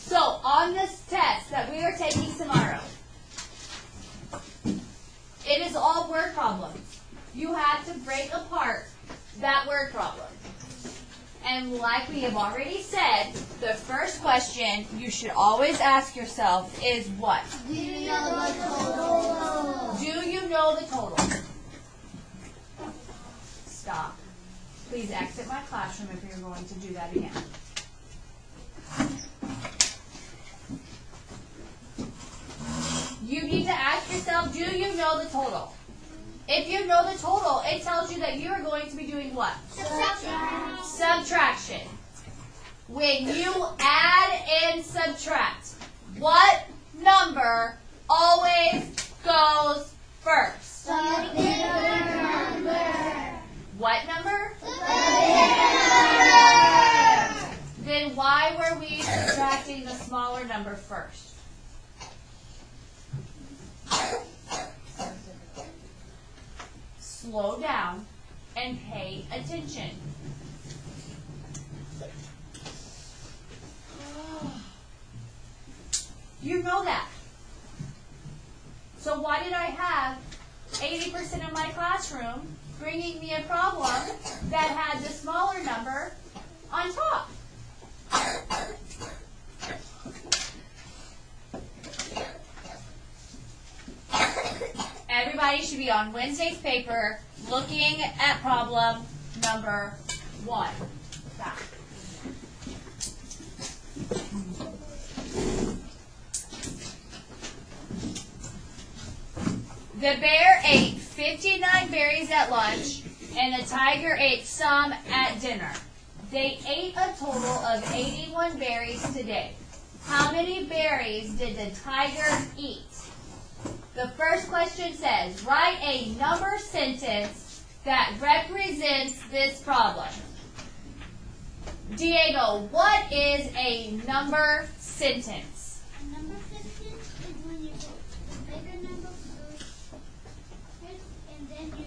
So, on this test that we are taking tomorrow, it is all word problems. You have to break apart that word problem. And like we have already said, the first question you should always ask yourself is what? Do you know the total? Do you know the total? Stop. Please exit my classroom if you're going to do that again. You need to ask yourself, do you know the total? If you know the total, it tells you that you are going to be doing what? Subtraction. Subtraction. When you add and subtract, what number always goes first? The bigger number. What number? The bigger number. Then why were we subtracting the smaller number first? Slow down and pay attention. You know that. So why did I have 80% of my classroom bringing me a problem that had the smaller number on top? Everybody should be on Wednesday's paper looking at problem number 1. Stop. The bear ate 59 berries at lunch, and the tiger ate some at dinner. They ate a total of 81 berries today. How many berries did the tiger eat? The first question says, write a number sentence that represents this problem. Diego, what is a number sentence? A number sentence is when you put the bigger number first, and then you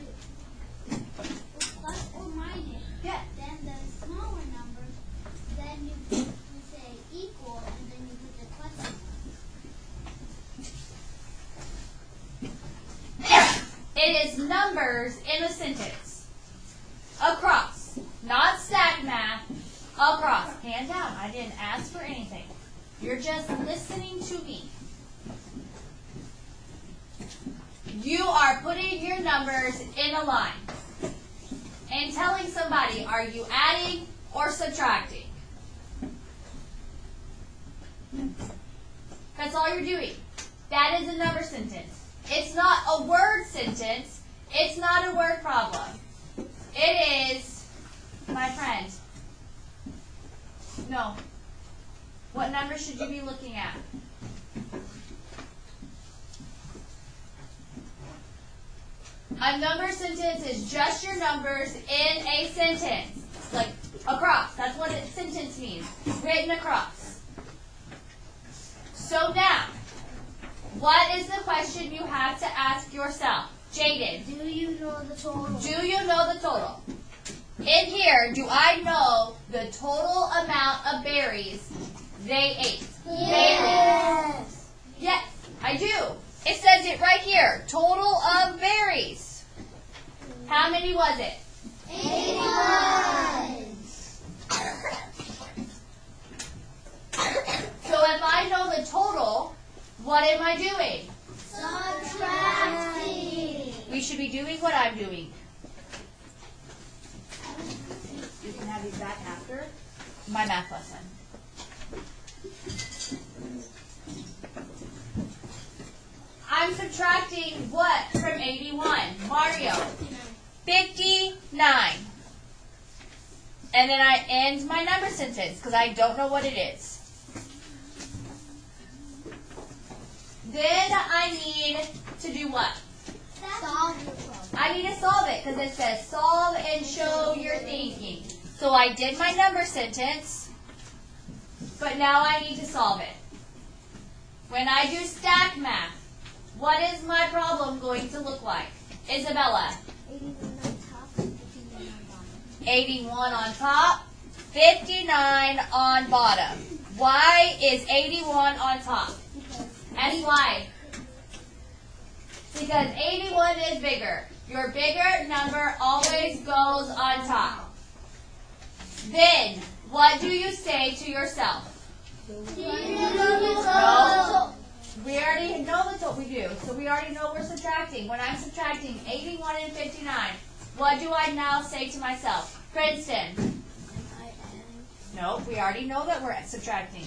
plus or minus. Yeah. Then the smaller numbers, then you say equal, and then you put the question mark. It is numbers in a sentence. Across. Not stack math. Across. Hand down. I didn't ask for anything. You're just listening to me. You are putting your numbers in a line and telling somebody, are you adding or subtracting? That's all you're doing. That is a number sentence. It's not a word sentence. It's not a word problem. It is, my friend. No. What number should you be looking at? A number sentence is just your numbers in a sentence. Like across. That's what a sentence means. Written across. So now, what is the question you have to ask yourself? Jaden. Do you know the total? Do you know the total? In here, do I know the total amount of berries they ate? Yes. Yes, I do. It says it right here. Total of berries. How many was it? 81. So if I know the total, what am I doing? Subtracting. We should be doing what I'm doing. You can have these back after my math lesson. I'm subtracting what from 81? Mario. 59. And then I end my number sentence because I don't know what it is. Then I need to do what? Solve your problem. I need to solve it because it says solve and show your thinking. So I did my number sentence, but now I need to solve it. When I do stack math, what is my problem going to look like? Isabella? 81 on top, 59 81 on top, 59 on on bottom. bottom. Why is 81 on top? And why? Because 81 is bigger. Your bigger number always goes on top. Then, what do you say to yourself? No. We already know that's what we do. So we already know we're subtracting. When I'm subtracting 81 and 59, what do I now say to myself? Princeton. Nope, we already know that we're subtracting.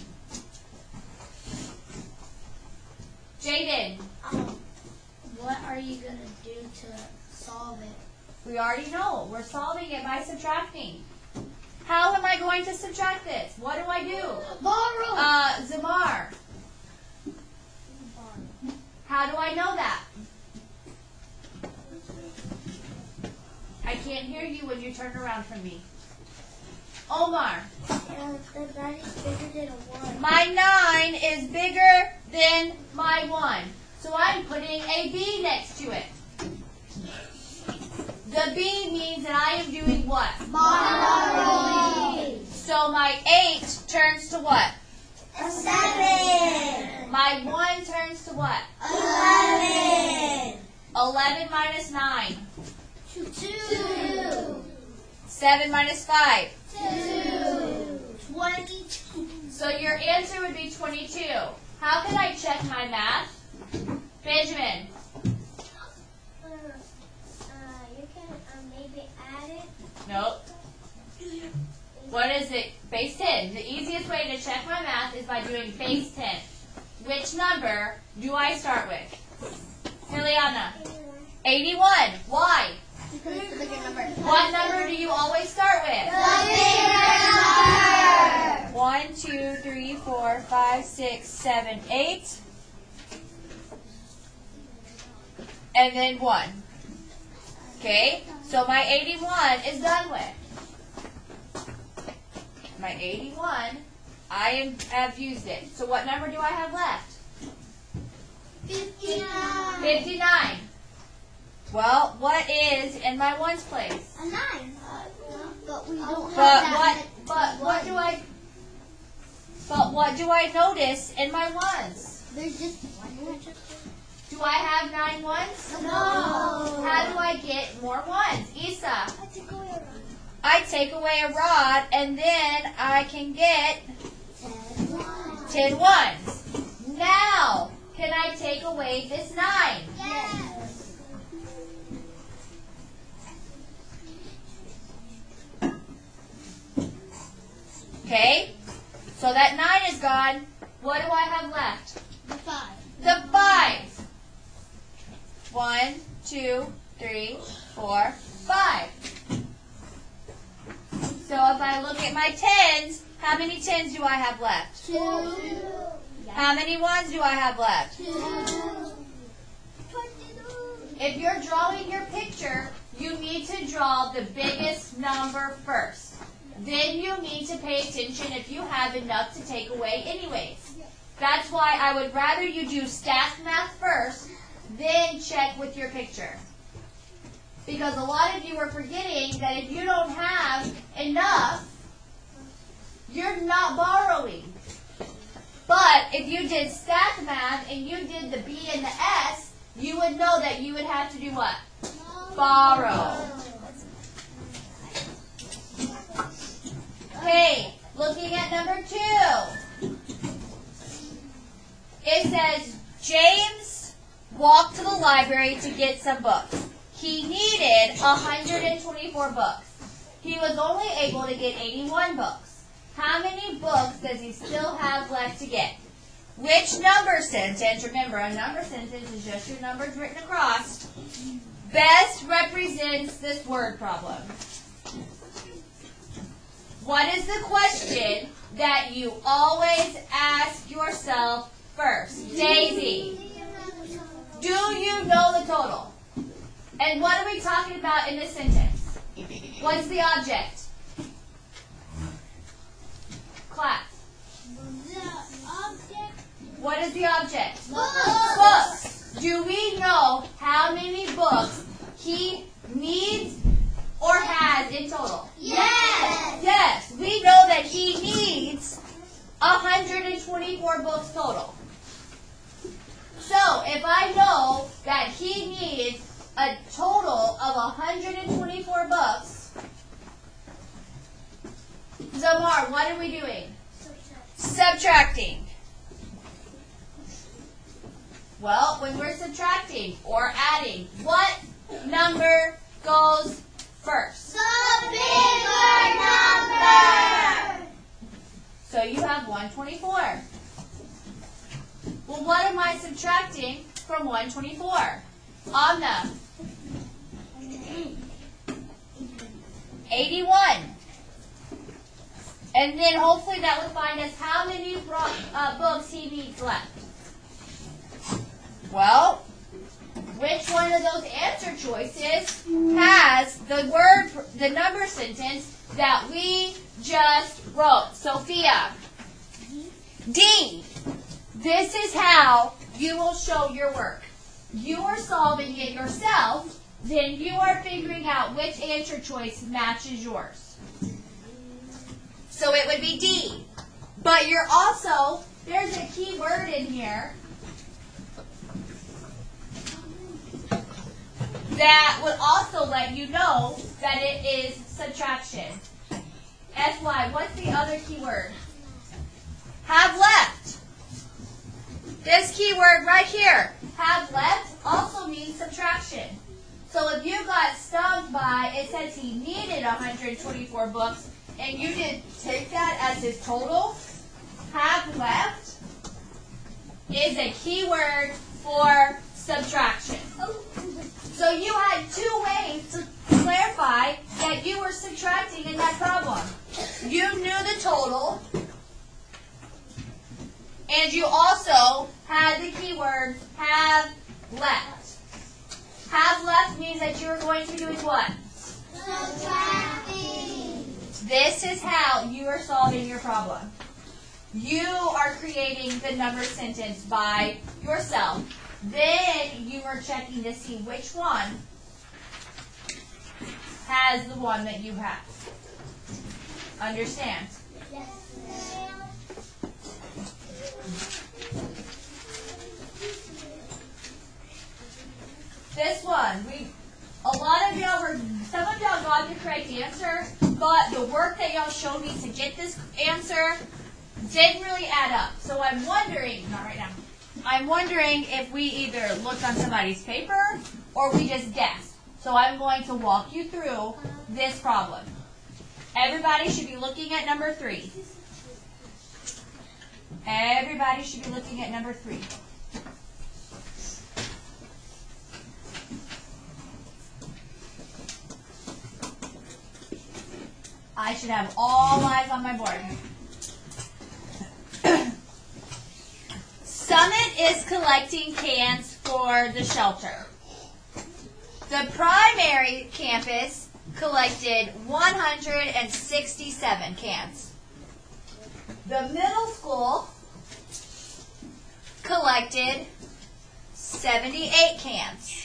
Jaden. What are you going to do to solve it? We already know. We're solving it by subtracting. How am I going to subtract this? What do I do? Borrow. Zamar. How do I know that? I can't hear you when you turn around from me. Omar. The 9 is bigger than a 1. My 9 is bigger than my 1. So I'm putting a B next to it. The B means that I am doing what? Borrowing. So my 8 turns to what? A 7. My 1 turns to what? 11. 11 minus 9. 2. 7 minus 5. 2. 22. So your answer would be 22. How can I check my math? Benjamin. You can maybe add it. Nope. What is it? Base 10. The easiest way to check my math is by doing base 10. Which number do I start with? Liliana. 81. Why? Because it's a bigger number. What number do you always start with? The bigger number. 1, 2, 3, 4, 5, 6, 7, 8. And then 1. Okay? So my 81 is done with. My 81, have used it. So what number do I have left? 59. 59. Well, what is in my ones place? A 9. But we don't But have what? that. But what do I? But what do I notice in my ones? There's just 1. Do I have 9 ones? No. How do I get more ones? Isa. I took away a rod. I take away a rod and then I can get 10 ones. Now, can I take away this 9? Yes. Okay? So that 9 is gone. What do I have left? The 5. The 5. 1, 2, 3, 4, 5. So if I look at my 10s, how many 10s do I have left? 2. How many 1s do I have left? 2. 22. If you're drawing your picture, you need to draw the biggest number first. Then you need to pay attention if you have enough to take away anyways. That's why I would rather you do stacked math first, then check with your picture. Because a lot of you are forgetting that if you don't have enough, you're not borrowing. But if you did stacked math and you did the B and the S, you would know that you would have to do what? Borrow. Okay, looking at number 2. It says, James walked to the library to get some books. He needed 124 books. He was only able to get 81 books. How many books does he still have left to get? Which number sentence, remember a number sentence is just your numbers written across, best represents this word problem? What is the question that you always ask yourself first? Daisy, do you know the total? And what are we talking about in this sentence? What is the object? Class. The object. What is the object? Books. Books. Do we know how many books he needs or has in total? Yes. Yes, we know that he needs 124 books total. So, if I know that he needs a total of 124 books, Zamar, what are we doing? Subtracting. Well, when we're subtracting or adding, what number goes first? The bigger number. So you have 124. Well, what am I subtracting from 124? Amna. 81. And then hopefully that would find us how many books he needs left. Well, which one of those answer choices has the number sentence that we just wrote? Sophia. D. This is how you will show your work. You are solving it yourself, then you are figuring out which answer choice matches yours. So it would be D. But you're also, there's a key word in here that would also let you know that it is subtraction. SY, what's the other key word? Have left. This key word right here, have left, also means subtraction. So if you got stumped by, it says he needed 124 books, and you did take that as his total, have left is a key word for subtraction. So you had two ways to clarify that you were subtracting in that problem. You knew the total, and you also had the keyword have left. Have left means that you're going to be doing what? Subtracting. This is how you are solving your problem. You are creating the number sentence by yourself. Then you are checking to see which one has the one that you have. Understand? Yes. This one, some of y'all got the correct answer, but the work that y'all showed me to get this answer didn't really add up. So I'm wondering, not right now, I'm wondering if we either looked on somebody's paper or we just guessed. So I'm going to walk you through this problem. Everybody should be looking at number 3. Everybody should be looking at number 3. I should have all eyes on my board. Summit is collecting cans for the shelter. The primary campus collected 167 cans. The middle school collected 78 cans.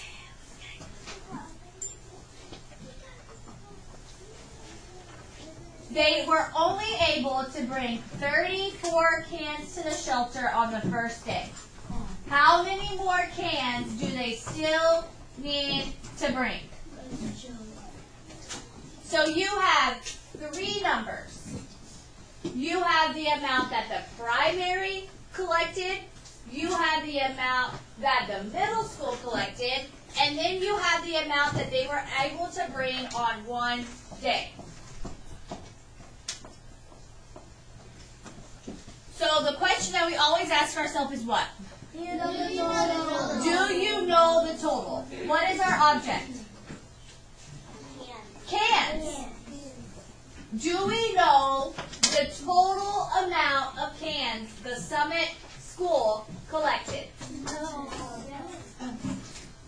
They were only able to bring 34 cans to the shelter on the first day. How many more cans do they still need to bring? So you have 3 numbers. You have the amount that the primary collected, you have the amount that the middle school collected, and then you have the amount that they were able to bring on one day. So the question that we always ask ourselves is what? Do you know the total? What is our object? Cans. Do we know the total amount of cans the Summit School collected?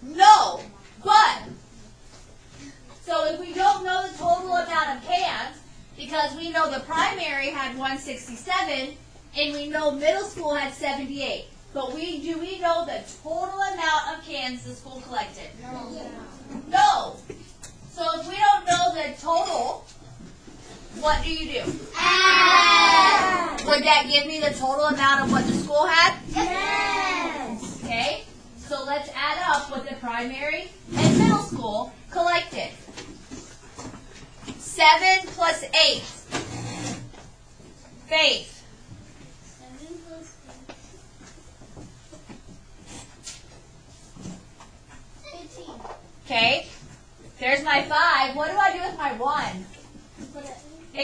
No. But, so if we don't know the total amount of cans, because we know the primary had 167, and we know middle school had 78. But do we know the total amount of cans the school collected? No. No. So if we don't know the total, what do you do? Add. Would that give me the total amount of what the school had? Yes. Okay. So let's add up what the primary and middle school collected. 7 plus 8. Faith. 7 plus 8. 15. Okay. There's my 5. What do I do with my 1? Put it.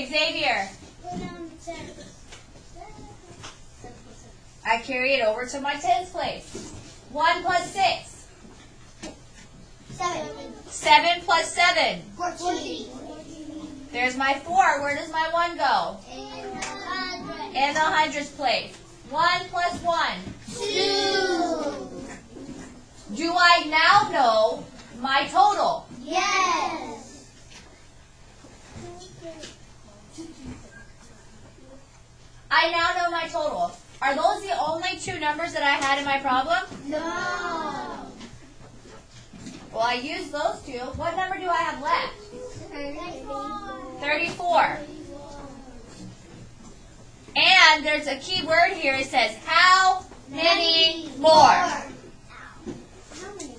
Xavier. Put down 10. I carry it over to my tens place. 1 plus 6. 7. 7 plus 7. 14. There's my 4. Where does my 1 go? 100. In the hundreds place. 1 plus 1. 2. Do I now know my total? Yes. I now know my total. Are those the only 2 numbers that I had in my problem? No. Well, I used those 2. What number do I have left? 34. 34. And there's a key word here. It says, how many more?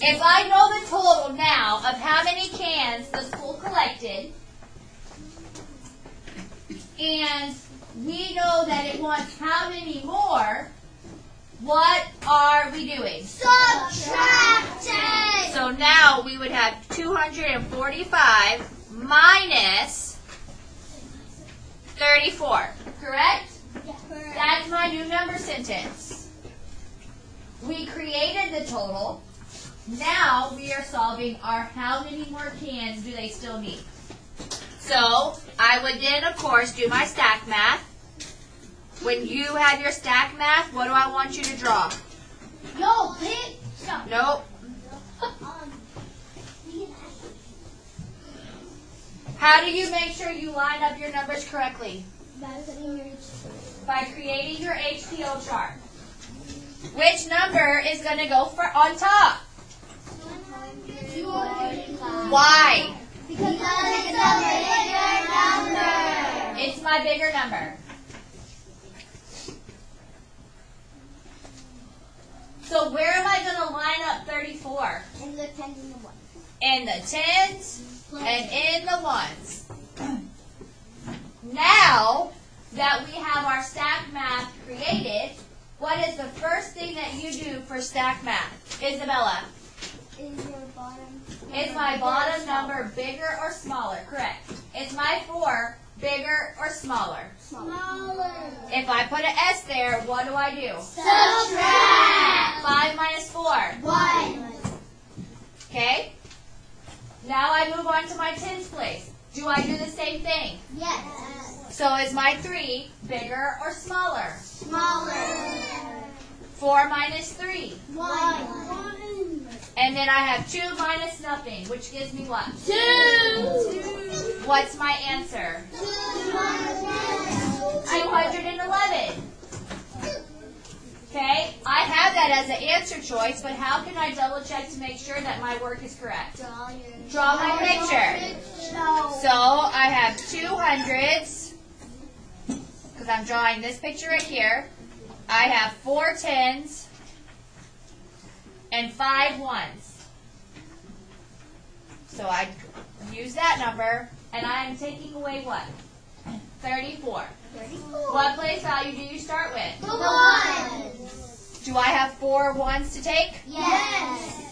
If I know the total now of how many cans the school collected, and we know that it wants how many more, what are we doing? Subtracting. So now we would have 245 minus 34, correct? That's my new number sentence. We created the total. Now we are solving our how many more cans do they still need. So I would then, of course, do my stack math. When you have your stack math, what do I want you to draw? No, pick. Nope. How do you make sure you line up your numbers correctly? By creating your HPO chart. Which number is going to go on top? 245. Why? Because it's a bigger number. It's my bigger number. So where am I going to line up 34? And the 10s and the 1s. In the tens and in the ones. Now that we have our stack math created, what is the first thing that you do for stack math? Isabella, Is your bottom? is my bottom number bigger or smaller? Correct. Is my 4 bigger or smaller? Smaller. If I put an S there, what do I do? Subtract. 5 minus 4. 1. Okay? Now I move on to my tens place. Do I do the same thing? Yes. So is my 3 bigger or smaller? Smaller. 4 minus 3. 1. And then I have 2 minus nothing, which gives me what? 2. What's my answer? 211. Okay, I have that as an answer choice, but how can I double check to make sure that my work is correct? Draw my picture. So I have 200s, because I'm drawing this picture right here. I have 4 10s and 5 1s. So I use that number, and I am taking away what? 34. 34. What place value do you start with? The 1. Do I have 4 1s to take? Yes.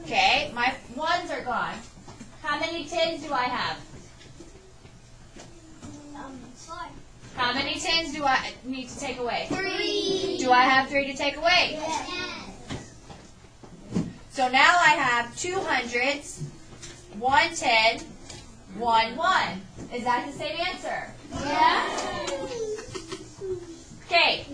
Okay, my 1s are gone. How many 10s do I have? 4. How many 10s do I need to take away? 3. Do I have 3 to take away? Yes. So now I have 200s, 1 10, 1 1. Is that the same answer? Yes. Okay.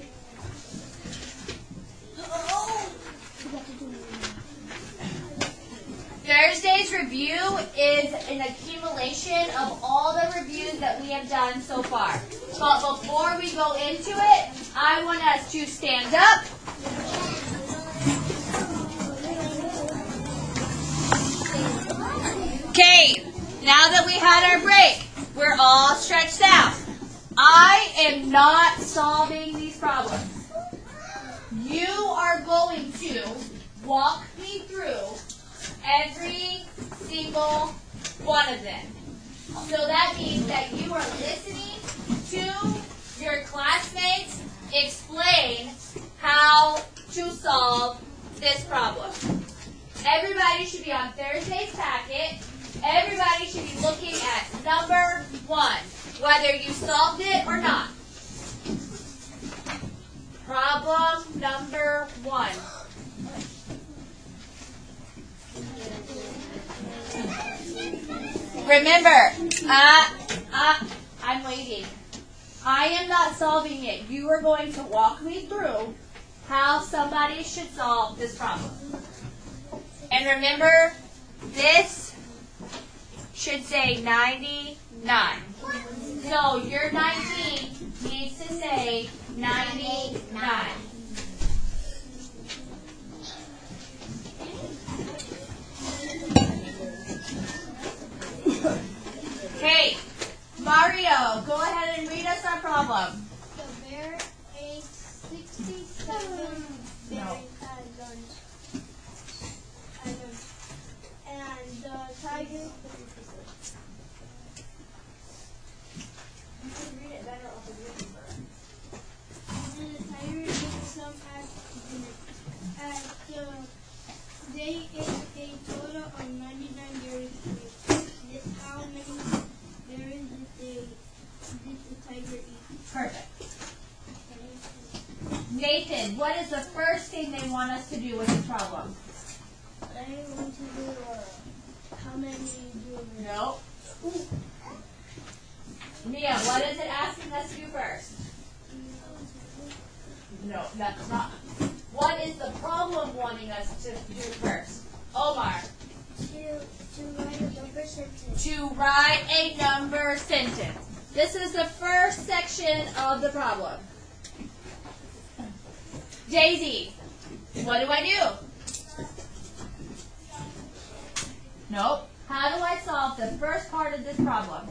There's Thursday's review is an accumulation of all the reviews that we have done so far. But before we go into it, I want us to stand up. Okay, now that we had our break, we're all stretched out. I am not solving these problems. You are going to walk me through every single one of them. So that means that you are listening to your classmates explain how to solve this problem. Everybody should be on Thursday's packet. Everybody should be looking at number 1, whether you solved it or not. Problem number 1. Remember, I'm waiting. I am not solving it. You are going to walk me through how somebody should solve this problem. And remember, this should say 99. So your 19 needs to say 99. Okay, Mario, go ahead and read us our problem. The bear ate 67 berries at lunch. And the tiger... You can read it better off of your paper. And the tiger ate some at dinner. They ate a total of 99 berries. How many berries did the tiger eat? Perfect. Nathan, what is the first thing they want us to do with this problem? They want to do how many do No. Mia, what is it asking us to do first? No, that's not. What is the problem wanting us to do first? Omar. To write a number sentence. To write a number sentence. This is the first section of the problem. Daisy, what do I do? Nope. How do I solve the first part of this problem?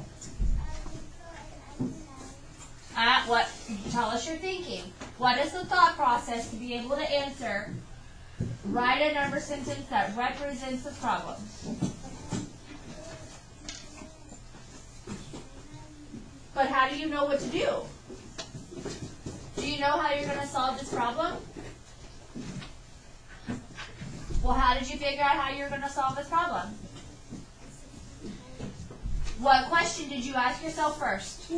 What? Tell us your thinking. What is the thought process to be able to answer? Write a number sentence that represents the problem. But how do you know what to do? Do you know how you're going to solve this problem? Well, how did you figure out how you're going to solve this problem? What question did you ask yourself first?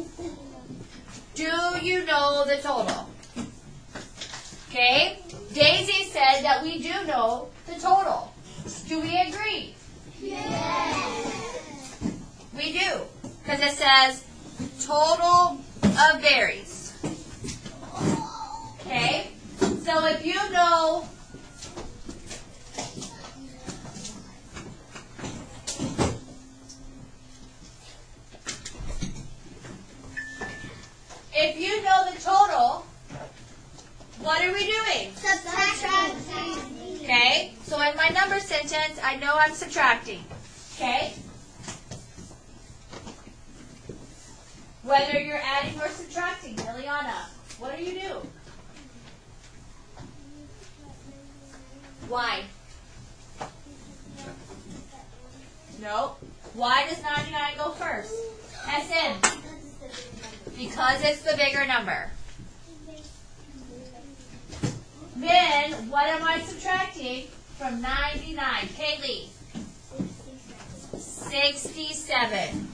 Do you know the total? Okay? Daisy said that we do know the total. Do we agree? Yes. We do. Because it says total of berries. Okay? So if you know the total, what are we doing? Subtracting. Okay? So in my number sentence, I know I'm subtracting. Okay? Whether you're adding or subtracting, Liliana, what do you do? Why? Nope. Why does 99 go first? SN. Because it's the bigger number. Then, what am I subtracting from 99? Kaylee. 67.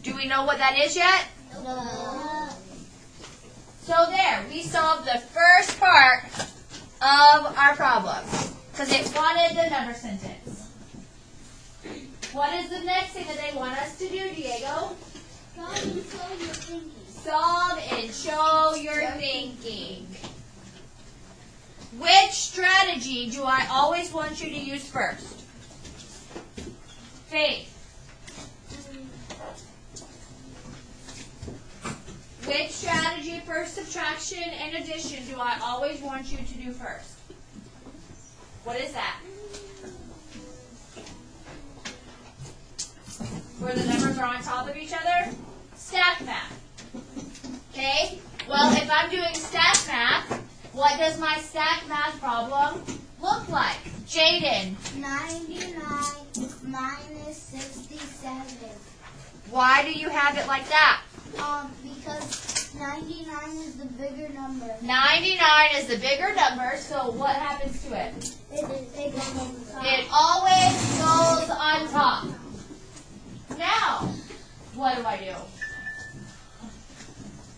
Do we know what that is yet? No. So there, we solved the first part of our problem. Because it wanted the number sentence. What is the next thing that they want us to do, Diego? Solve and show your thinking. Which strategy do I always want you to use first? Faith. Which strategy for subtraction and addition do I always want you to do first? What is that? Where the numbers are on top of each other? Stack math. Okay? Well, if I'm doing stack math, what does my stack math problem look like? Jaden. 99 minus 67. Why do you have it like that? Because 99 is the bigger number. 99 is the bigger number, so what happens to it? It goes on the top. It always goes on top. Now, what do I do?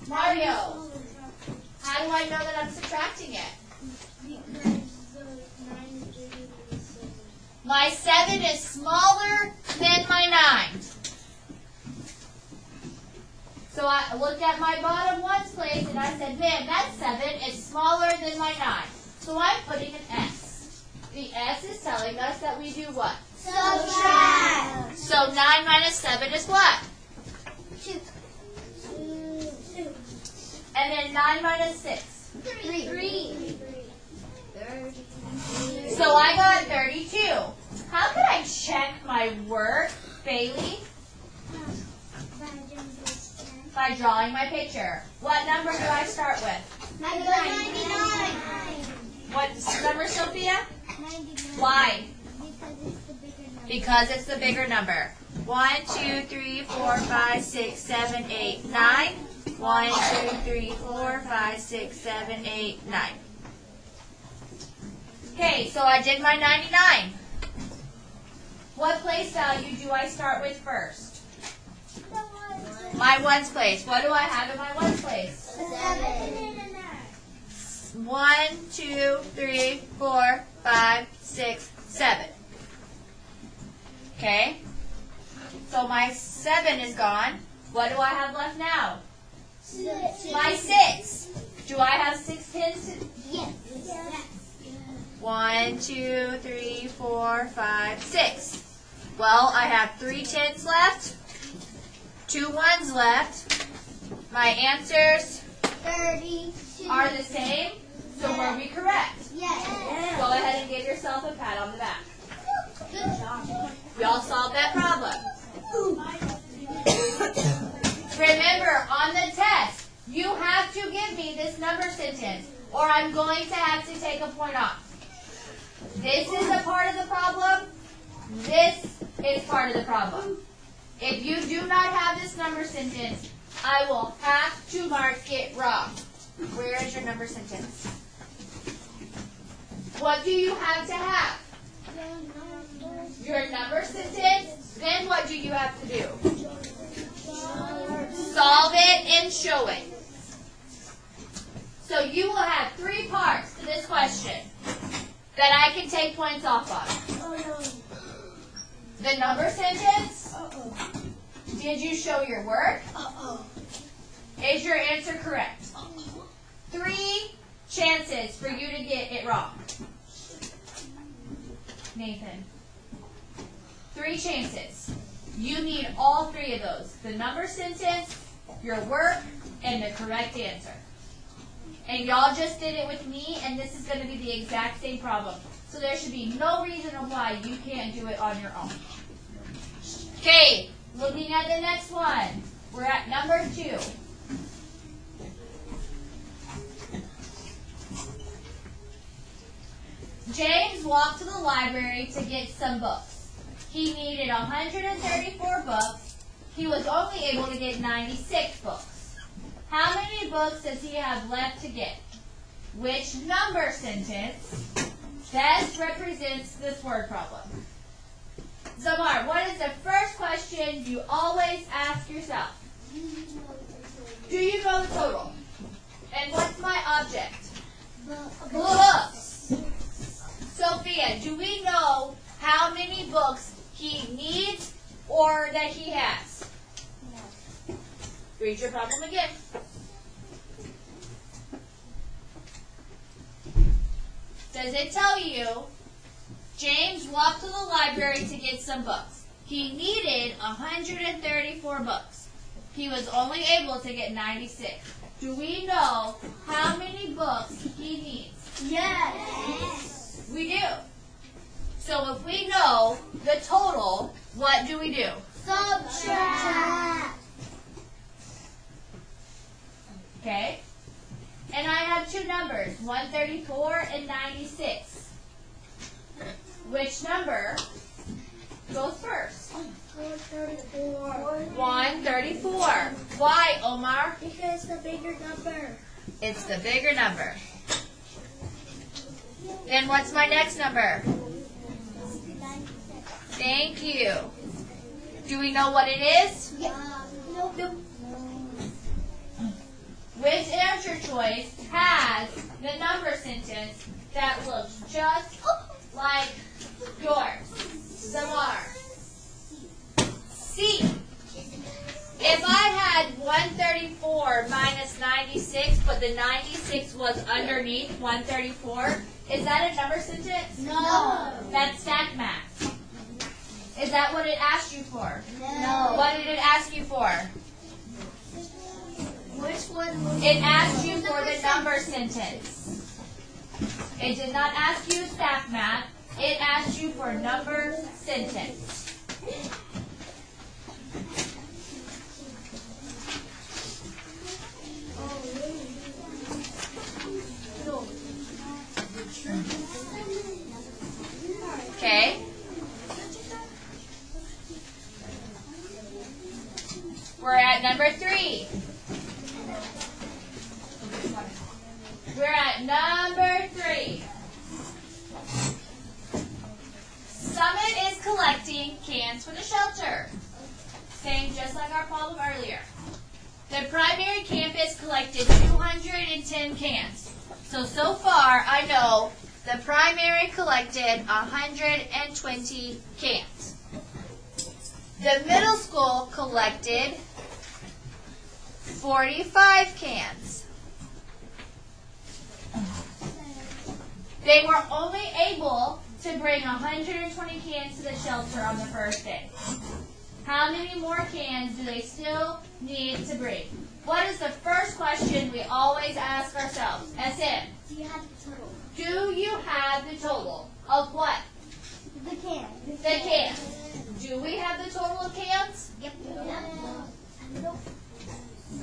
Mario, how do I know that I'm subtracting it? Because the 9 is bigger than the 7. My 7 is smaller than my 9. So I looked at my bottom ones place and I said, man, that 7 is smaller than my 9. So I'm putting an S. The S is telling us that we do what? Subtract. So 9 minus 7 is what? 2. And then 9 minus 6. 3. So I got 32. How can I check my work, Bailey? By drawing my picture. What number do I start with? 99. What number, Sophia? 99. Why? Because it's the bigger number. Because it's the bigger number. 1, 2, 3, 4, 5, 6, 7, 8, 9. 1, 2, 3, 4, 5, 6, 7, 8, 9. Okay, so I did my 99. What place value do I start with first? My ones place. What do I have in my ones place? 1, 2, 3, 4, 5, 6, 7. Okay? So my 7 is gone. What do I have left now? 6. My 6. Do I have 6 tens? Yes. 1, 2, 3, 4, 5, 6. Well, I have 3 tens left, 2 ones left. My answers 32. are the same, so were we correct? Yes. Go ahead and give yourself a pat on the back. Good job. We all solved that problem. Remember, on the test, you have to give me this number sentence, or I'm going to have to take a point off. This is a part of the problem. This is part of the problem. If you do not have this number sentence, I will have to mark it wrong. Where is your number sentence? What do you have to have? Your number sentence. Then what do you have to do? Solve it and show it. So you will have 3 parts to this question that I can take points off of. The number sentence. Did you show your work? Is your answer correct? 3 chances for you to get it wrong. Nathan. 3 chances. You need all 3 of those. The number sentence, your work, and the correct answer. And y'all just did it with me, and this is going to be the exact same problem. So there should be no reason why you can't do it on your own. Okay, looking at the next one. We're at number 2. James walked to the library to get some books. He needed 134 books. He was only able to get 96 books. How many books does he have left to get? Which number sentence best represents this word problem? Zamar, what is the first question you always ask yourself? Do you know the total? And what's my object? Books. Sophia, do we know how many books he needs or that he has? Read your problem again. Does it tell you James walked to the library to get some books? He needed 134 books. He was only able to get 96. Do we know how many books he needs? Yes. We do. So if we know the total, what do we do? Subtract. Okay? And I have two numbers, 134 and 96. Which number goes first? 134. 134. Why, Omar? Because the bigger number. It's the bigger number. Then what's my next number? 96. Thank you. Do we know what it is? Nope. Which answer choice has the number sentence that looks just like yours? Samar. C. If I had 134 minus 96, but the 96 was underneath 134, is that a number sentence? No. That's stack math. Is that what it asked you for? No. What did it ask you for? Which one? It asked you for the number sentence. It did not ask you stack math. It asked you for number sentence. Okay. We're at number 3. We're at number 3. Summit is collecting cans for the shelter. Same just like our problem earlier. The primary campus collected 210 cans. So far I know the primary collected 120 cans. The middle school collected 45 cans. They were only able to bring 120 cans to the shelter on the first day. How many more cans do they still need to bring? What is the first question we always ask ourselves? SM. Do you have the total? Do you have the total of what? The can. The cans. Do we have the total of cans? Yep. Nope.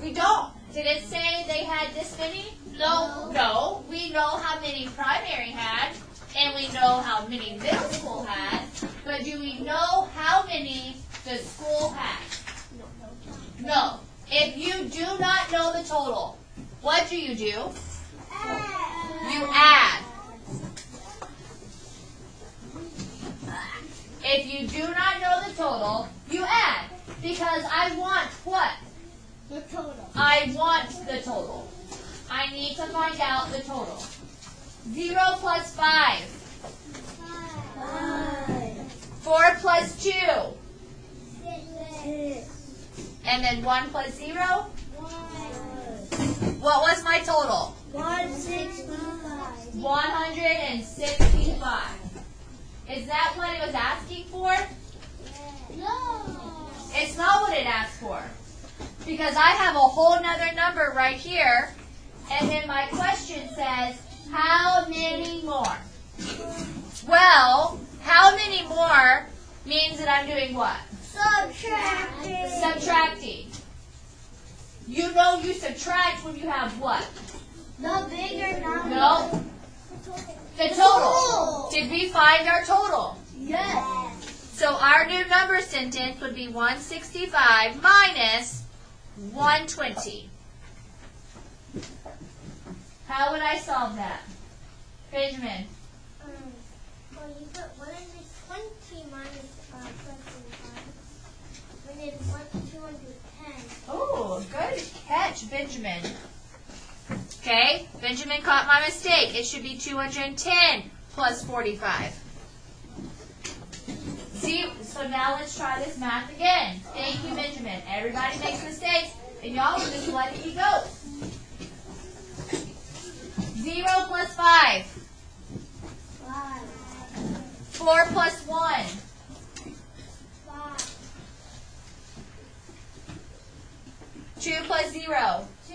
We don't. Did it say they had this many? No. No. We know how many primary had, and we know how many middle school had, but do we know how many the school had? No. If you do not know the total, what do? You add. If you do not know the total, you add. Because I want what? The total. I want the total. I need to find out the total. 0 plus 5. 5. 4 plus 2. 6. And then 1 plus 0. 1. What was my total? 165. 165. Is that what it was asking for? No. It's not what it asked for. Because I have a whole nother number right here. And then my question says, how many more? Well, how many more means that I'm doing what? Subtracting. Subtracting. You know you subtract when you have what? The bigger number. No. The total. Did we find our total? Yes. So our new number sentence would be 165 minus 120. How would I solve that? Benjamin. Well, you put 120 minus 25. We need 210. Oh, good catch, Benjamin. Okay, Benjamin caught my mistake. It should be 210 plus 45. See, so now let's try this math again. Thank you, Benjamin. Everybody makes mistakes, and y'all are just letting me go. 0 plus 5. 5. 4 plus 1. 5. 2 plus 0. 2.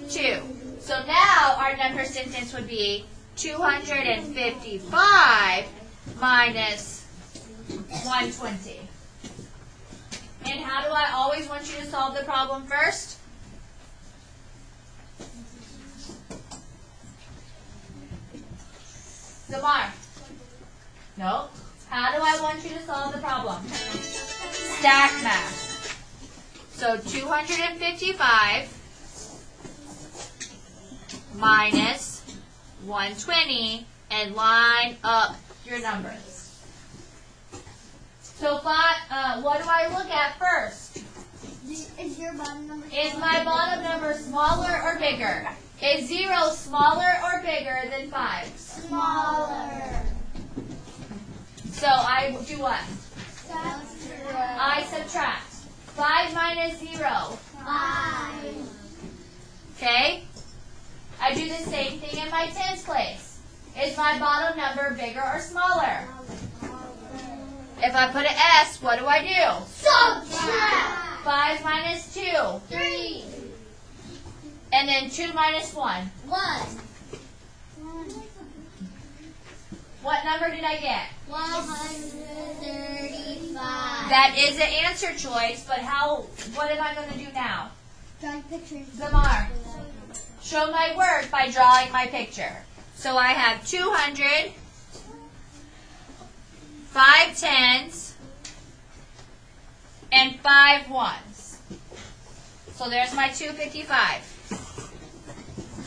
2. So now our number sentence would be 255 minus 120. And how do I always want you to solve the problem first? Zamar. No. How do I want you to solve the problem? Stack math. So 255 minus 120 and line up your numbers. So what do I look at first? Is your bottom number Is my bottom number smaller or bigger? Is 0 smaller or bigger than 5? smaller? So I do what? Subtract. I subtract. 5 minus 0. 5. Okay? I do the same thing in my tens place. Is my bottom number bigger or smaller? If I put an S, what do I do? Subtract. 5 minus 2. 3. And then 2 minus 1. 1. What number did I get? 135. That is an answer choice, but what am I going to do now? Drawing pictures. Zamar, show my work by drawing my picture. So I have 200, 5 tens, and 5 ones. So there's my 255.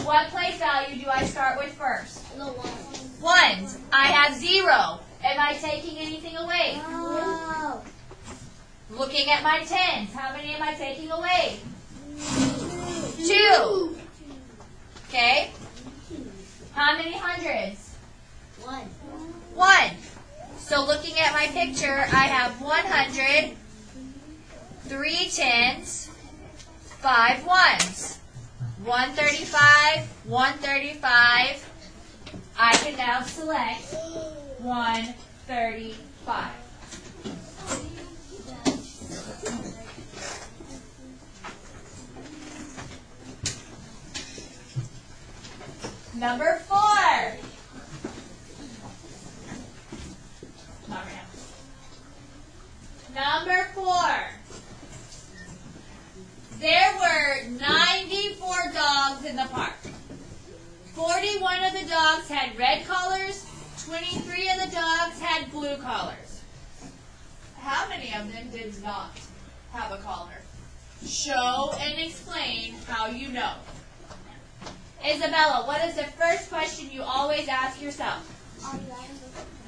What place value do I start with first? The 1. Ones. I have 0. Am I taking anything away? No. Looking at my tens, how many am I taking away? 2. Okay. How many hundreds? 1. 1. So looking at my picture, I have 100, 3 tens, 5 ones. 135, 135. I can now select 135. Number 4. Not right now. Number 4. There were 94 dogs in the park. 41 of the dogs had red collars, 23 of the dogs had blue collars. How many of them did not have a collar? Show and explain how you know. Isabella, what is the first question you always ask yourself?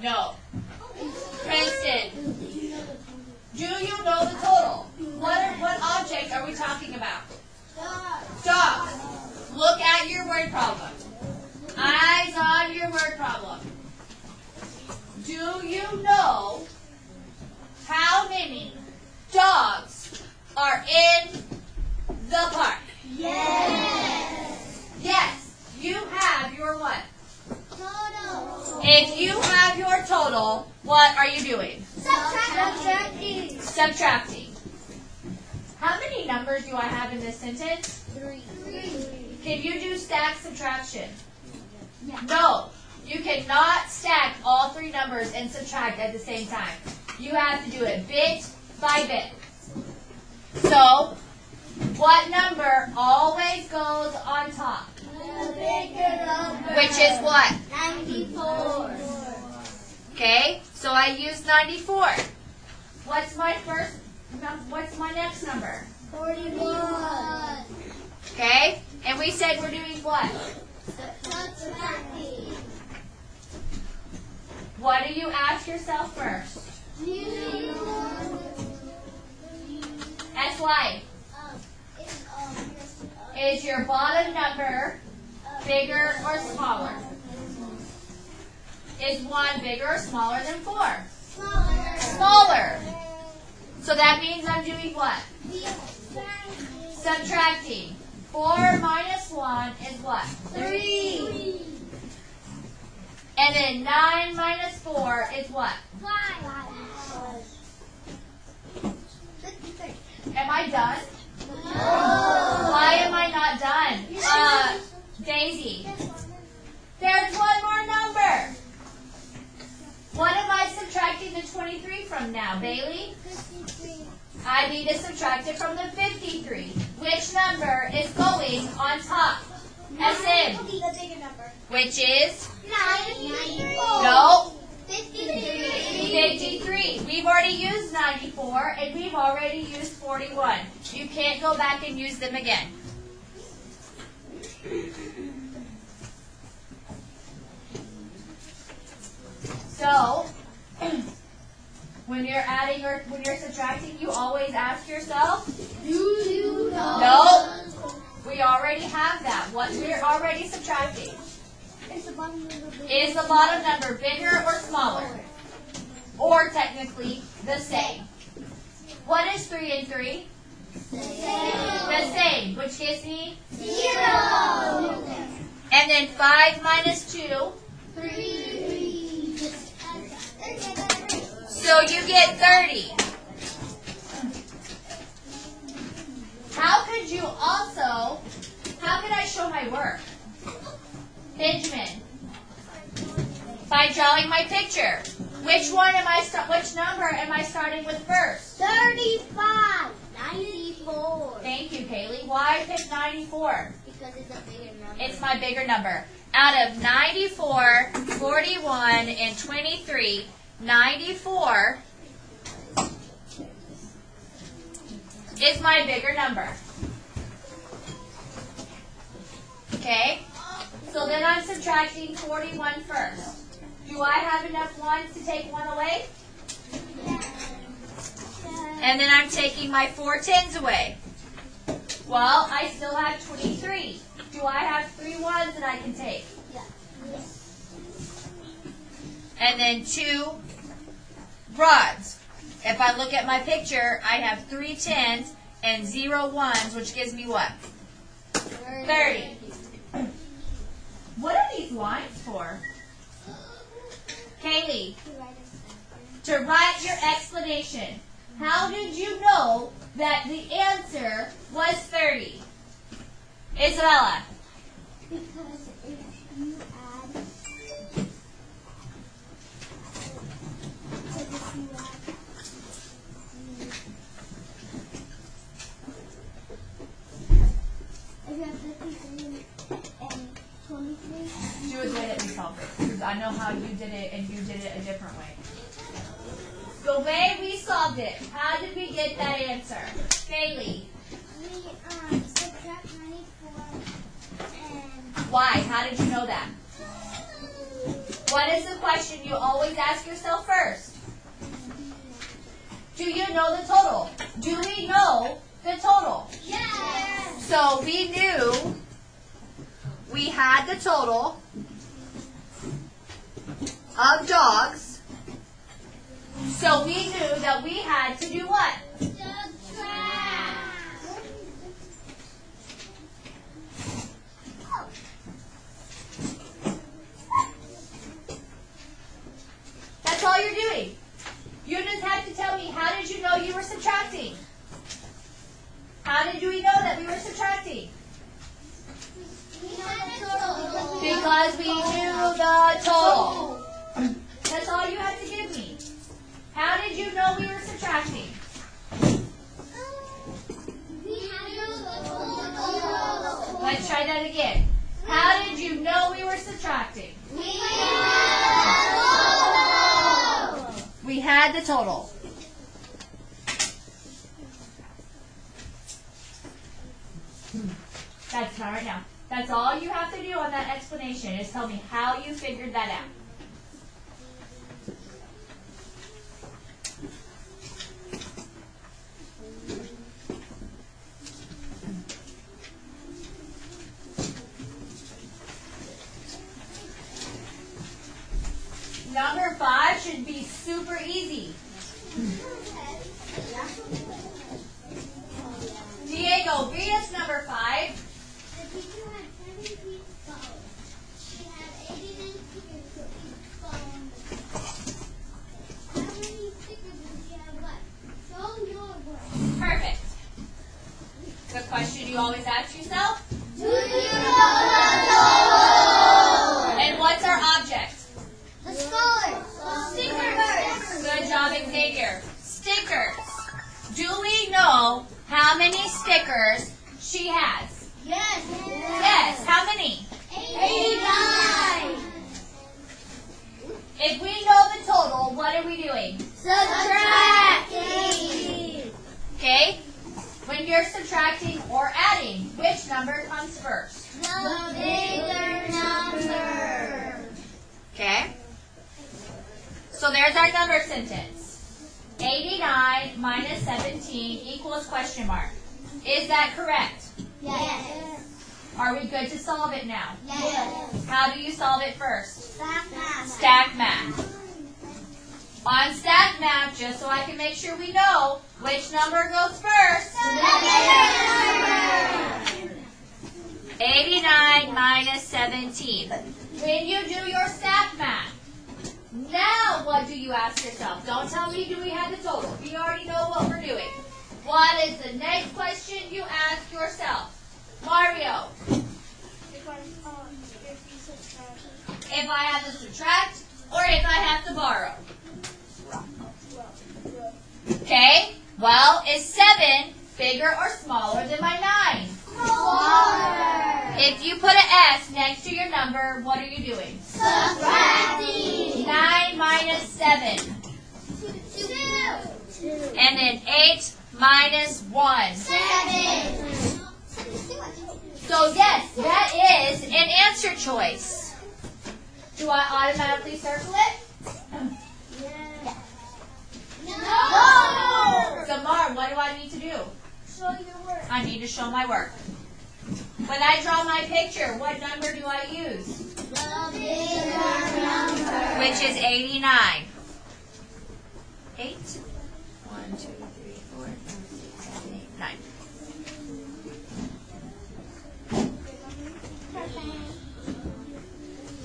No. Princeton, do you know the total? What object are we talking about? Dog. Look at your word problem. Eyes on your word problem. Do you know how many dogs are in the park? Yes. Yes. You have your what? Total. If you have your total, what are you doing? Subtracting. Subtracting. How many numbers do I have in this sentence? 3. Can you do stack subtraction? Yeah. No. You cannot stack all 3 numbers and subtract at the same time. You have to do it bit by bit. So, what number always goes on top? The bigger number. Which is what? 94. Okay, so I use 94. What's my next number? 41. Okay, and we said we're doing what? Subtracting. What do you ask yourself first? That's why. Is your bottom number bigger or smaller? Is 1 bigger or smaller than 4? Smaller. So that means I'm doing what? Subtracting. 4 minus 1 is what? 3. And then 9 minus 4 is what? 5. Am I done? No. Why am I not done? Daisy. There's one more number. What am I subtracting the 23 from now, Bailey? 53. I need to subtract it from the 53. Which number is going on top? SM. Okay, the bigger number. Which is? 94. No. 53. 53. We've already used 94 and we've already used 41. You can't go back and use them again. So, when you're adding or when you're subtracting, you always ask yourself, Do you know? no, we already have that. What we're already subtracting. Is the bottom number bigger? Is the bottom number bigger or smaller? Or technically the same. What is 3 and 3? The same, which gives me? 0. And then 5 minus 2. 3. So you get 30. How could I show my work? Benjamin. By drawing my picture. Which number am I starting with first? 35. 94. Thank you, Kaylee. Why pick 94? Because it's a bigger number. It's my bigger number. Out of 94, 41, and 23, 94 is my bigger number. Okay? So then I'm subtracting 41 first. Do I have enough ones to take one away? And then I'm taking my 4 tens away. Well, I still have 23. Do I have 3 ones that I can take? And then 2 rods. If I look at my picture, I have 3 tens and 0 ones, which gives me what? 30. What are these lines for? Kaylee, to write your explanation. How did you know that the answer was 30? Isabella. Because if you add, if you have 53 and 23, Do it the way that we solved it. Because I know how you did it and you did it a different way. The way we solved it, how did we get that answer? Bailey. we subtract 94 and Why? How did you know that? What is the question you always ask yourself first? Do you know the total? Do we know the total? yes. So we knew we had the total of dogs. So we knew that we had to do what? Subtract. That's all you're doing. You just have to tell me, how did you know you were subtracting? How did we know that we were subtracting? Because we knew the total. That's all you have to give me. How did you know we were subtracting? Let's try that again. How did you know we were subtracting? We had the total. That's not right now. That's all you have to do on that explanation is tell me how you figured that out. Number 5 should be super easy. Diego, read us number 5. The teacher had 7 feet phone. She had 89 stickers for each phone. How many stickers does she have left? Show your work. Perfect. The question you always ask yourself. behavior. Stickers. Do we know how many stickers she has? Yes. Yes. How many? 89. If we know the total, what are we doing? Subtracting. Okay? When you're subtracting or adding, which number comes first? The bigger number. Okay? So there's our number sentence. 89 minus 17 equals question mark. Is that correct? Yes. Are we good to solve it now? Yes. How do you solve it first? Stack math. Stack math. On stack math, just so I can make sure we know which number goes first. The bigger number. 89 minus 17. When you do your stack math, now what do you ask yourself? Don't tell me, do we have the total? We already know what we're doing. What is the next question you ask yourself? Mario, If you subtract if I have to subtract or if I have to borrow? Okay, well, is 7 bigger or smaller than my 9? Smaller. If you put an S next to your number, what are you doing? Subtracting. 9 minus 7. 2. And then 8 minus 1. 7. So yes, that is an answer choice. Do I automatically circle it? No. Samar, what do I need to do? show your work. I need to show my work. When I draw my picture, what number do I use? The bigger number. Which is 89. 8. 1, 2, 3, 4, 5, 6, 7, 8, 9.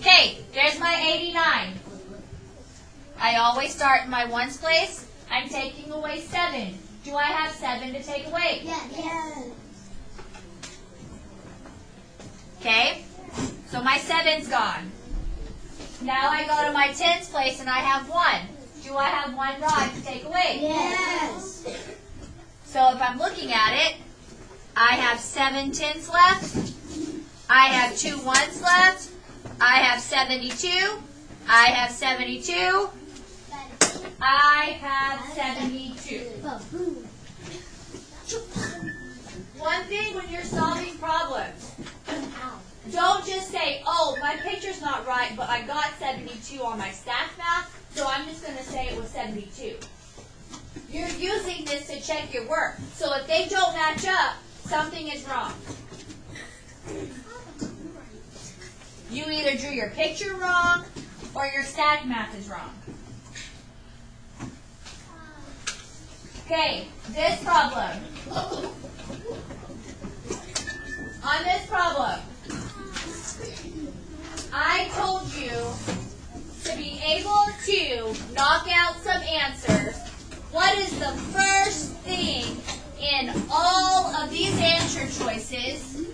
Okay, there's my 89. I always start in my ones place. I'm taking away 7. Do I have 7 to take away? Yes. Okay, so my 7's gone. Now I go to my tens place and I have 1. Do I have 1 rod to take away? Yes. So if I'm looking at it, I have 7 tens left. I have 2 ones left. I have 72. I have 72. I have 72. One thing when you're solving problems, don't just say, oh, my picture's not right, but I got 72 on my stack math, so I'm just going to say it was 72. You're using this to check your work. So if they don't match up, something is wrong. You either drew your picture wrong or your stack math is wrong. Okay, this problem. On this problem, I told you to be able to knock out some answers. What is the first thing in all of these answer choices?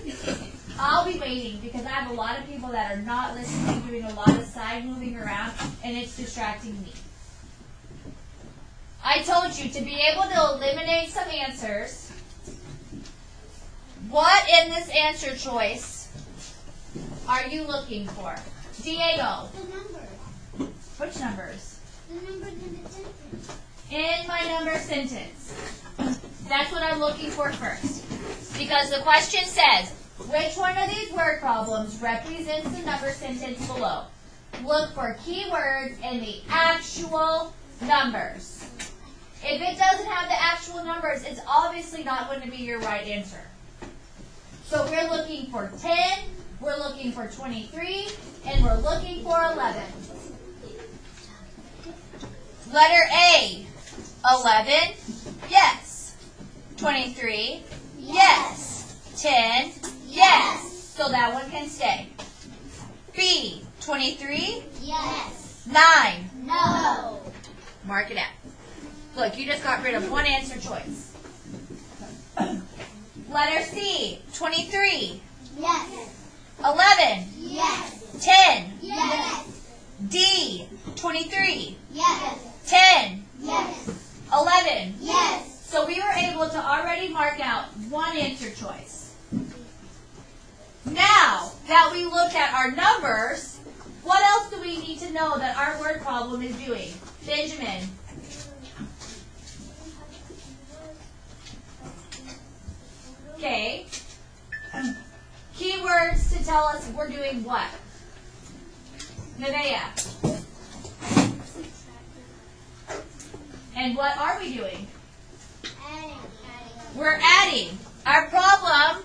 I'll be waiting because I have a lot of people that are not listening, doing a lot of side moving around, and it's distracting me. I told you to be able to eliminate some answers. What in this answer choice are you looking for? Diego. The number. Which numbers? The numbers in the sentence. In my number sentence. That's what I'm looking for first. Because the question says, which one of these word problems represents the number sentence below? Look for keywords in the actual numbers. If it doesn't have the actual numbers, it's obviously not going to be your right answer. So we're looking for 10, we're looking for 23, and we're looking for 11. Letter A, 11, yes. 23, yes. 10, yes. So that one can stay. B, 23, Yes. 9. No. Mark it out. Look, you just got rid of one answer choice. Letter C, 23, Yes. 11, Yes. 10. Yes. D, 23, Yes. 10. Yes. 11? Yes. So we were able to already mark out one answer choice. Now that we look at our numbers, what else do we need to know that our word problem is doing? Benjamin. Okay. Keywords to tell us we're doing what? Nevaeh. And what are we doing? We're adding. Our problem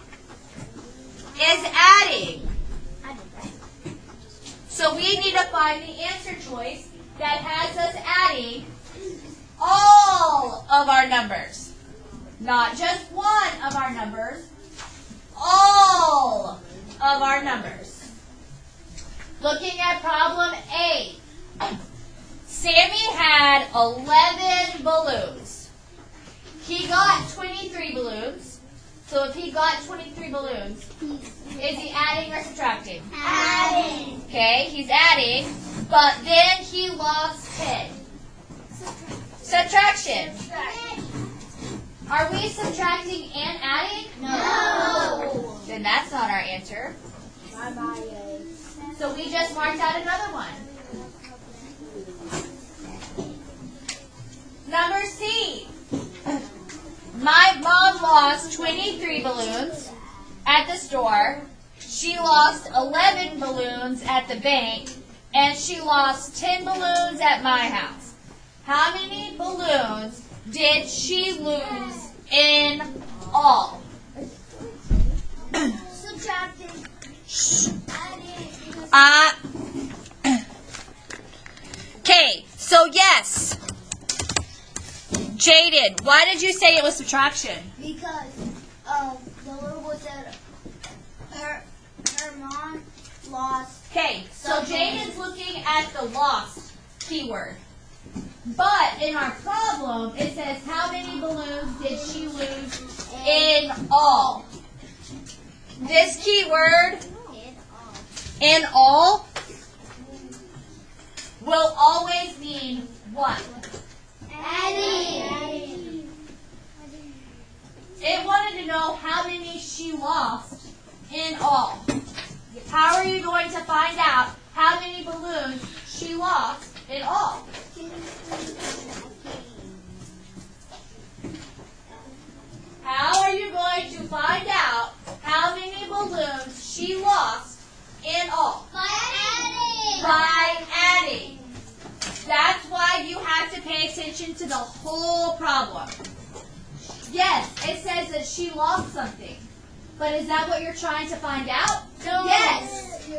is adding. So we need to find the answer choice that has us adding all of our numbers. Not just one of our numbers, all of our numbers. Looking at problem A. Sammy had 11 balloons. He got 23 balloons. So if he got 23 balloons, is he adding or subtracting? Adding. Okay, he's adding, but then he lost 10. Subtraction. Are we subtracting and adding? No. Then that's not our answer. So we just marked out another one. Number C. My mom lost 23 balloons at the store. She lost 11 balloons at the bank. And she lost 10 balloons at my house. How many balloons did she lose in all? Subtracting. Okay, so yes. Jaden, why did you say it was subtraction? Because the little boy said her mom lost. Okay, so Jaden's looking at the lost keyword. But in our problem, it says how many balloons did she lose in all? This keyword, in all, will always mean what? Adding. It wanted to know how many she lost in all. How are you going to find out how many balloons she lost in all? How are you going to find out how many balloons she lost in all? By adding. By adding. That's why you have to pay attention to the whole problem. Yes, it says that she lost something. But is that what you're trying to find out? No. Yes.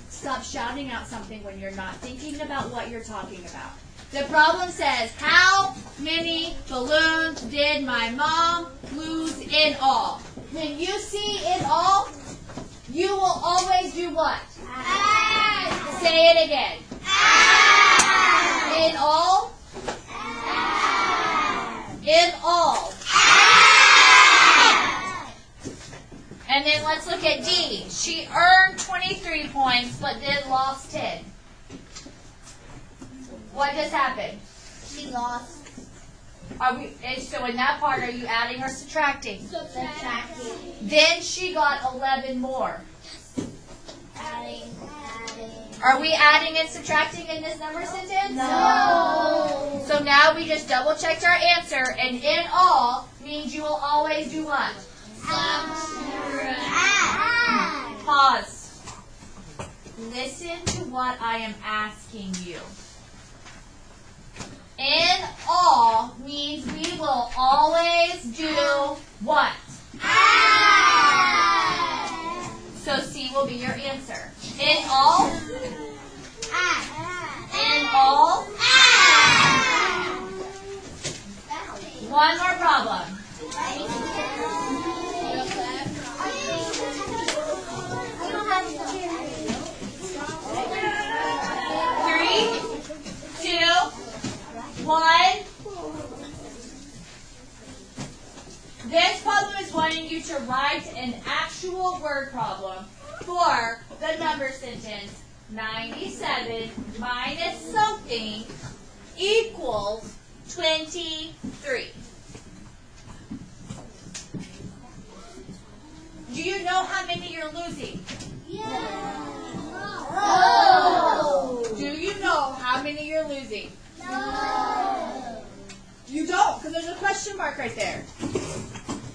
Stop shouting out something when you're not thinking about what you're talking about. The problem says, how many balloons did my mom lose in all? When you see in all, you will always do what? Add. Say it again. Add. In all? Add. In all. Add. And then let's look at D. She earned 23 points, but then lost 10. What just happened? She lost. So in that part, are you adding or subtracting? Subtracting. Then she got 11 more. Adding. Are we adding and subtracting in this number sentence? No. So now we just double checked our answer, and in all means you will always do what? Add. Pause. Listen to what I am asking you. In all means we will always do what? Add. So C will be your answer. In all? Add. In all? Add. One more problem. Three, two, one. This problem is wanting you to write an actual word problem for the number sentence 97 minus something equals 23. Do you know how many you're losing? No. Do you know how many you're losing? No. You don't, because there's a question mark right there.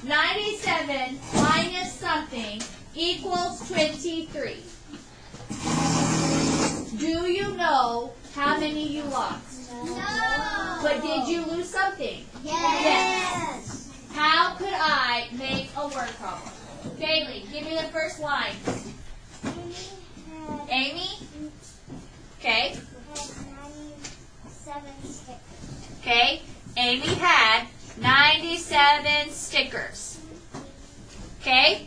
97 minus something equals 23. Do you know how many you lost? No. But did you lose something? Yes. How could I make a word problem? Bailey, give me the first line. Amy? Okay. Okay. Amy had 97 stickers. Okay.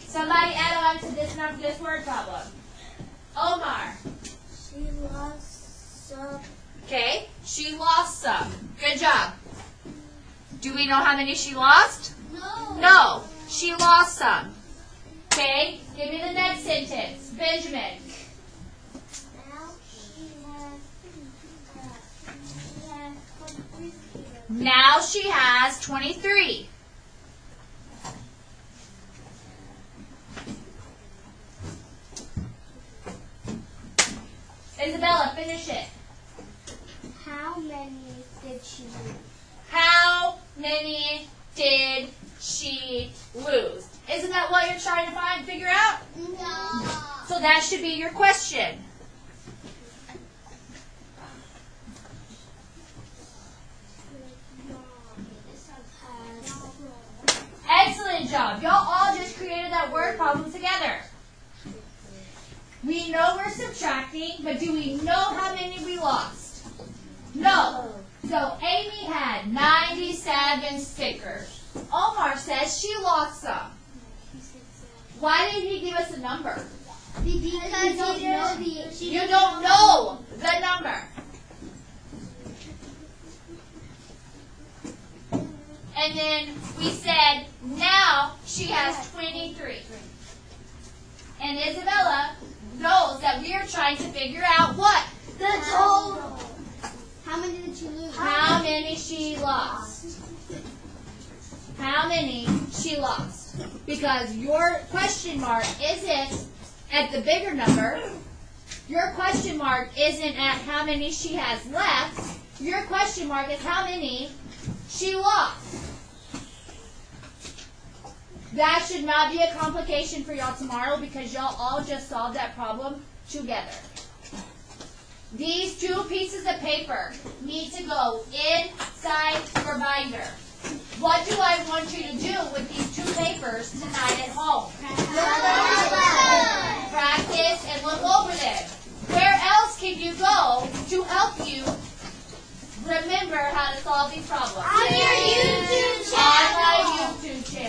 Somebody add on to this word problem. Omar. She lost some. Okay. She lost some. Good job. Do we know how many she lost? No. No. She lost some. Okay. Give me the next sentence. Benjamin. Now she has 23 kilos. Now she has 23. Isabella, finish it. How many did she lose? How many did she lose? Isn't that what you're trying to figure out? No. So that should be your question. Excellent job. Y'all all just created that word problem together. We know we're subtracting, but do we know how many we lost? No. So Amy had 97 stickers. Omar says she lost some. Why did he give us a number? Because You don't know the number. And then we said, now she has 23. And Isabella knows that we are trying to figure out what? the total. How many did you lose? How many she lost. How many she lost. Because your question mark isn't at the bigger number. Your question mark isn't at how many she has left. Your question mark is how many she lost. That should not be a complication for y'all tomorrow because y'all all just solved that problem together. These two pieces of paper need to go inside your binder. What do I want you to do with these two papers tonight at home? Practice and look over them. Where else can you go to help you remember how to solve these problems? On your YouTube On my channel. YouTube channel.